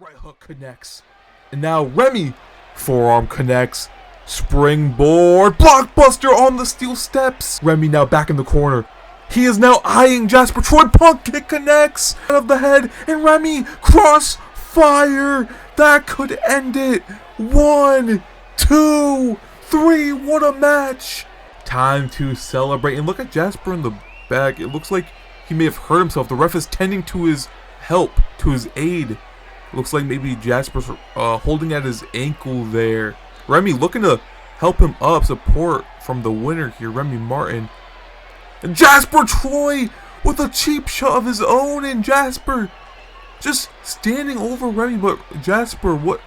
Right hook connects. And now Remy, forearm connects. Springboard, blockbuster on the steel steps. Remy now back in the corner. He is now eyeing Jasper Troy. Punk kick connects out of the head. And Remy, crossfire. That could end it. 1, 2, 3. What a match. Time to celebrate. And look at Jasper in the back. It looks like he may have hurt himself. The ref is tending to his help, to his aid. Looks like maybe Jasper's holding at his ankle there. Remy looking to help him up. Support from the winner here, Remy Martin. And Jasper Troy with a cheap shot of his own. And Jasper just standing over Remy. But Jasper, what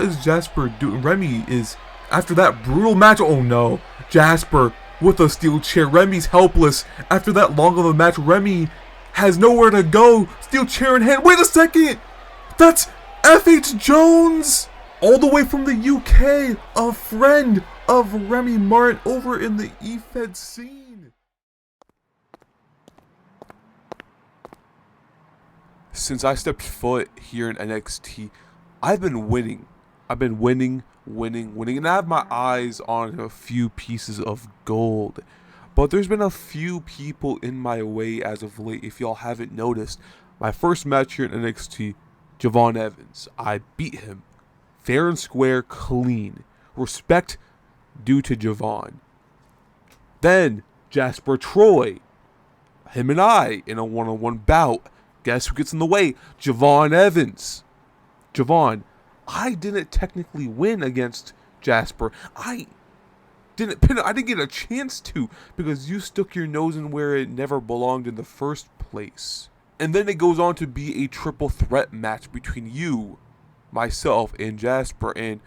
is Jasper doing? Remy is, after that brutal match, oh no. Jasper with a steel chair. Remy's helpless. After that long of a match, Remy has nowhere to go. Steel chair in hand. Wait a second. That's F.H. Jones, all the way from the UK, a friend of Remy Martin over in the EFED scene. Since I stepped foot here in NXT, I've been winning. I've been winning, and I have my eyes on a few pieces of gold. But there's been a few people in my way as of late, if y'all haven't noticed. My first match here in NXT, Javon Evans. I beat him fair and square, clean. Respect due to Javon. Then Jasper Troy. Him and I in a one-on-one bout. Guess who gets in the way? Javon Evans. Javon, I didn't technically win against Jasper. I didn't get a chance to because you stuck your nose in where it never belonged in the first place. And then it goes on to be a triple threat match between you, myself, and Jasper. And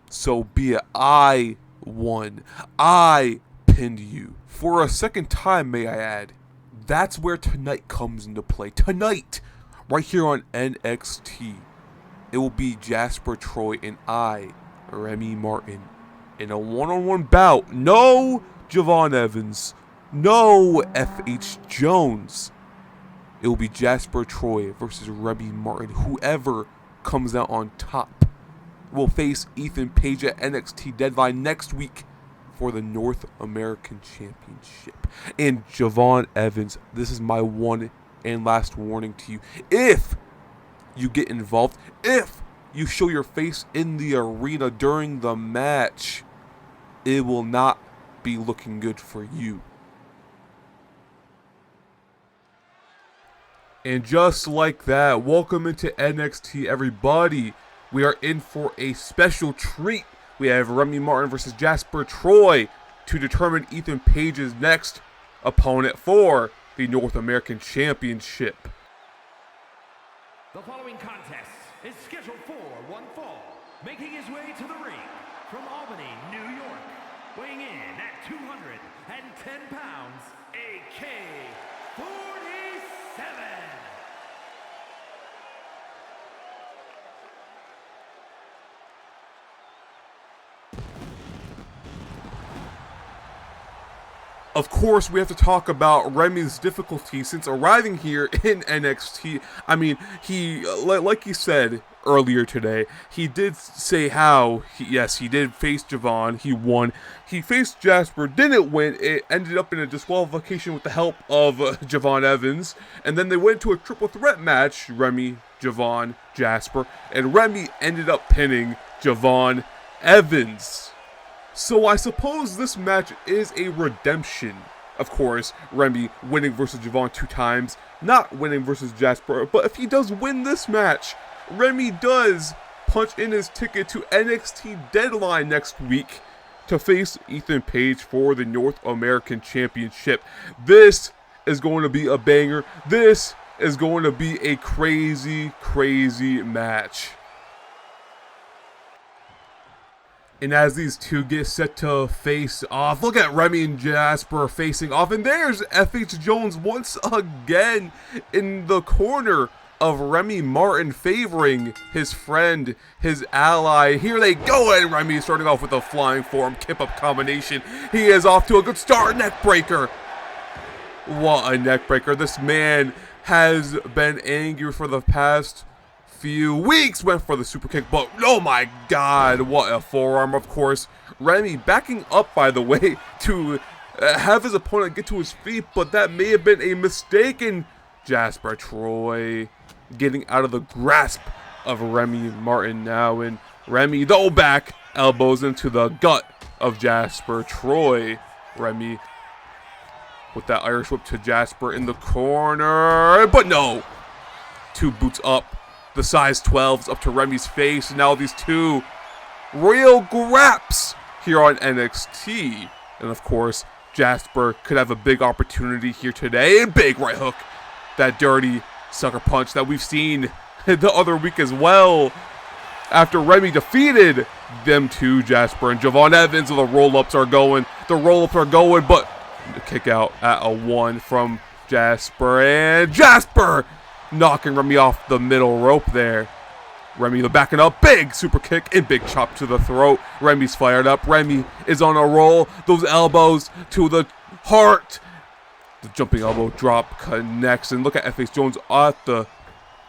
so be it. I won. I pinned you. For a second time, may I add. That's where tonight comes into play. Tonight, right here on NXT, it will be Jasper Troy and I, Remy Martin, in a one-on-one bout. No Javon Evans. No F.H. Jones. It will be Jasper Troy versus Remy Martin. Whoever comes out on top will face Ethan Page at NXT Deadline next week for the North American Championship. And Javon Evans, this is my one and last warning to you. If you get involved, if you show your face in the arena during the match, it will not be looking good for you. And just like that, welcome into NXT, everybody. We are in for a special treat. We have Remy Martin versus Jasper Troy to determine Ethan Page's next opponent for the North American Championship. The following contest is scheduled for one fall, making his way to the ring from Albany, New York, weighing in at 210 pounds, AK-47. Of course, we have to talk about Remy's difficulty since arriving here in NXT. I mean, he, like he said earlier today, he did say how, he did face Javon, he won. He faced Jasper, didn't win, it ended up in a disqualification with the help of Javon Evans. And then they went to a triple threat match, Remy, Javon, Jasper, and Remy ended up pinning Javon Evans. So I suppose this match is a redemption. Of course, Remy winning versus Javon 2 times, not winning versus Jasper. But if he does win this match, Remy does punch in his ticket to NXT Deadline next week to face Ethan Page for the North American Championship. This is going to be a banger. This is going to be a crazy, crazy match. And as these two get set to face off, look at Remy and Jasper facing off. And there's F.H. Jones once again in the corner of Remy Martin, favoring his friend, his ally. Here they go, and Remy starting off with a flying forearm kip-up combination. He is off to a good start. Neck breaker. What a neck breaker. This man has been angry for the past few weeks. Went for the super kick, but oh my god, what a forearm. Of course, Remy backing up, by the way, to have his opponent get to his feet, but that may have been a mistake. And Jasper Troy getting out of the grasp of Remy Martin now, and Remy, though, back elbows into the gut of Jasper Troy. Remy with that Irish whip to Jasper in the corner, but no. 2 boots up, the size 12s up to Remy's face, and now these two real graps here on NXT. And of course, Jasper could have a big opportunity here today. And big right hook, that dirty sucker punch that we've seen the other week as well. After Remy defeated them two, Jasper and Javon Evans, the roll-ups are going. But the kick out at a 1 from Jasper, and Jasper knocking Remy off the middle rope there. Remy the backing up, big super kick and big chop to the throat. Remy's fired up. Remy is on a roll. Those elbows to the heart. The jumping elbow drop connects, and look at FH Jones at the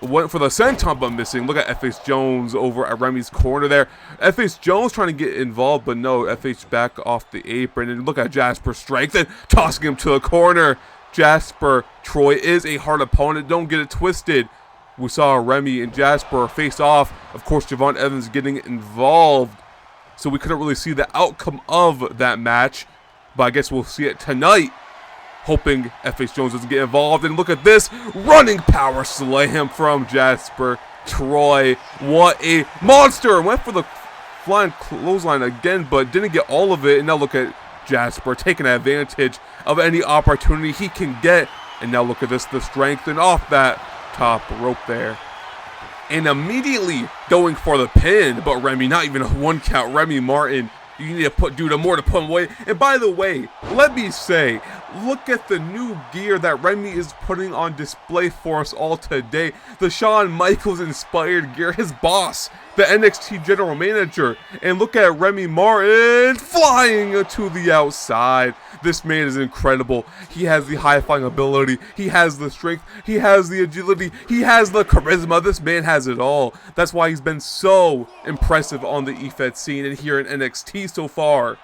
went for the senton but missing. Look at FH Jones over at Remy's corner there. FH Jones trying to get involved, but no, FH back off the apron. And look at Jasper's strength and tossing him to the corner. Jasper Troy is a hard opponent. Don't get it twisted. We saw Remy and Jasper face off. Of course, Javon Evans getting involved, so we couldn't really see the outcome of that match. But I guess we'll see it tonight, hoping FH Jones doesn't get involved. And look at this running power slam from Jasper Troy. What a monster. Went for the flying clothesline again, but didn't get all of it. And now look at Jasper taking advantage of any opportunity he can get. And now look at this, the strength, and off that top rope there. And immediately going for the pin, but Remy, not even a 1 count. Remy Martin, you need to do more to put him away. And by the way, let me say, look at the new gear that Remy is putting on display for us all today. The Shawn Michaels inspired gear. His boss, the NXT general manager. And look at Remy Martin flying to the outside. This man is incredible. He has the high flying ability. He has the strength. He has the agility. He has the charisma. This man has it all. That's why he's been so impressive on the EFED scene and here in NXT so far.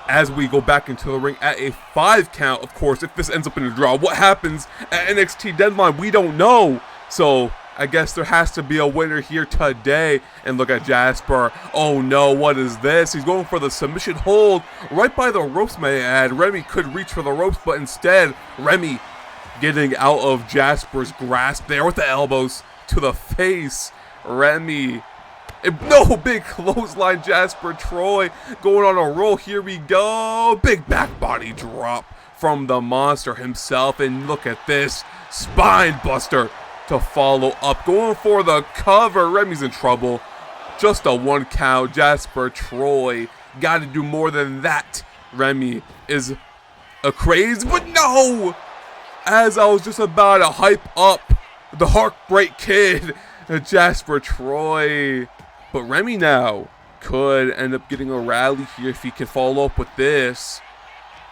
As we go back into the ring at a 5 count, of course, if this ends up in a draw, what happens at NXT Deadline, we don't know. So I guess there has to be a winner here today. And look at Jasper. Oh no, what is this? He's going for the submission hold right by the ropes, may I add. Remy could reach for the ropes, but instead, Remy getting out of Jasper's grasp there with the elbows to the face. Remy. No, big clothesline. Jasper Troy going on a roll. Here we go. Big back body drop from the monster himself. And look at this. Spine buster to follow up. Going for the cover. Remy's in trouble. Just a 1 count. Jasper Troy got to do more than that. Remy is a craze, but no! As I was just about to hype up the Heartbreak Kid, Jasper Troy. But Remy now could end up getting a rally here if he can follow up with this.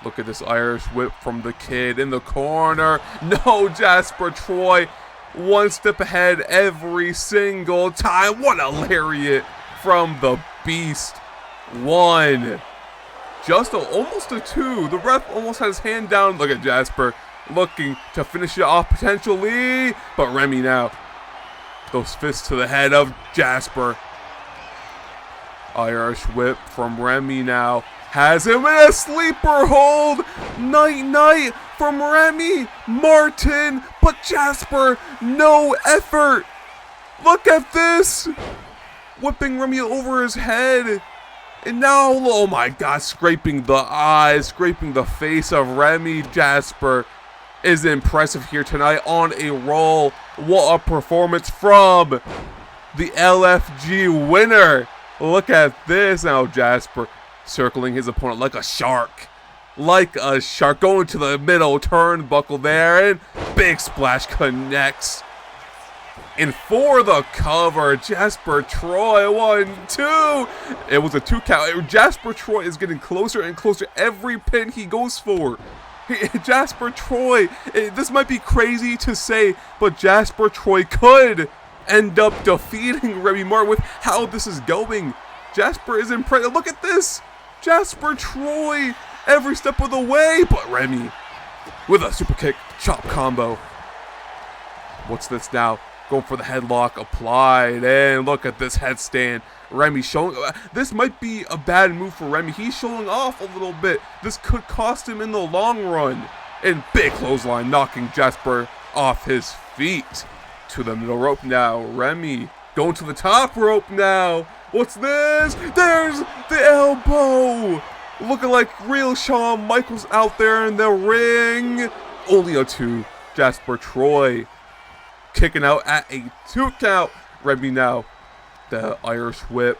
Look at this Irish whip from the Kid in the corner. No, Jasper Troy 1 step ahead every single time. What a lariat from the Beast. 1. Just almost a 2. The ref almost had his hand down. Look at Jasper looking to finish it off potentially. But Remy now. Those fists to the head of Jasper. Irish whip from Remy now. Has him in a sleeper hold. Night from Remy Martin. But Jasper, no effort. Look at this. Whipping Remy over his head. And now, oh my God, scraping the eyes, scraping the face of Remy. Jasper is impressive here tonight on a roll. What a performance from the LFG winner. Look at this now, Jasper circling his opponent like a shark. Like a shark, going to the middle turnbuckle there, and big splash connects. And for the cover, Jasper Troy, 1, 2. It was a 2 count. Jasper Troy is getting closer and closer every pin he goes for. Jasper Troy, this might be crazy to say, but Jasper Troy could end up defeating Remy Martin with how this is going. Jasper is impressed. Look at this. Jasper Troy every step of the way, but Remy with a super kick chop combo. What's this now? Going for the headlock applied, and look at this headstand. Remy showing, this might be a bad move for Remy. He's showing off a little bit. This could cost him in the long run. And big clothesline, knocking Jasper off his feet. To the middle rope now. Remy going to the top rope now. What's this? There's the elbow. Looking like real Shawn Michaels out there in the ring. Only a 2. Jasper Troy kicking out at a 2 count. Remy now. The Irish whip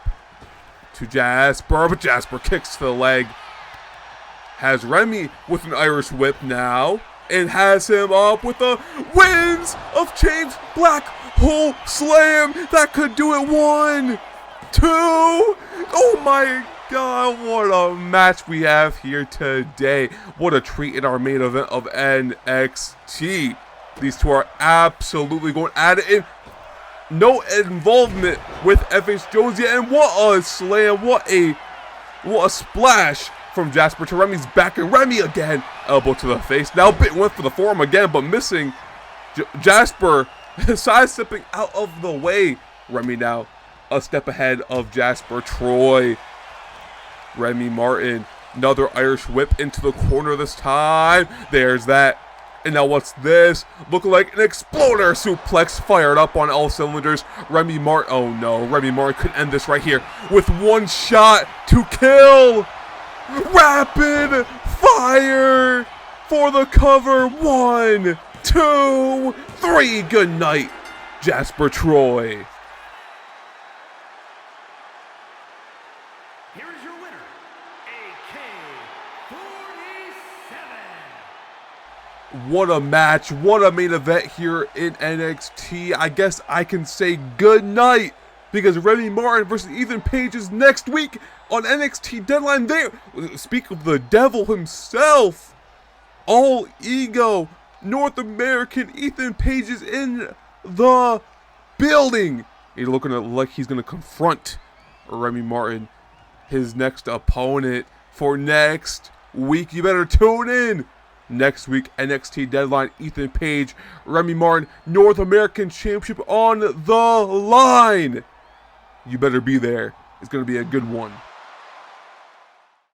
to Jasper, but Jasper kicks to the leg. Has Remy with an Irish whip now, and has him up with the Winds of Change Black Hole Slam. That could do it. 1, 2. Oh my God, what a match we have here today. What a treat in our main event of NXT. These two are absolutely going at it. And no involvement with FH Jones yet, and what a slam, what a splash from Jasper to Remy's back, and Remy again, elbow to the face. Now Bit went for the forearm again, but missing. Jasper sidestepping out of the way. Remy now a step ahead of Jasper Troy. Remy Martin, another Irish whip into the corner this time. There's that. And now what's this? Looking like an exploder suplex fired up on all cylinders. Remy Martin, oh no, Remy Martin could end this right here with one shot to kill. Rapid fire for the cover. 1, 2, 3. Good night, Jasper Troy. Here is your winner, AK-47. What a match, what a main event here in NXT. I guess I can say good night, because Remy Martin versus Ethan Page is next week on NXT Deadline. There, speak of the devil himself, all ego, North American Ethan Page is in the building. He's looking like he's going to confront Remy Martin, his next opponent for next week. You better tune in. Next week, NXT Deadline, Ethan Page, Remy Martin, North American Championship on the line. You better be there. It's going to be a good one.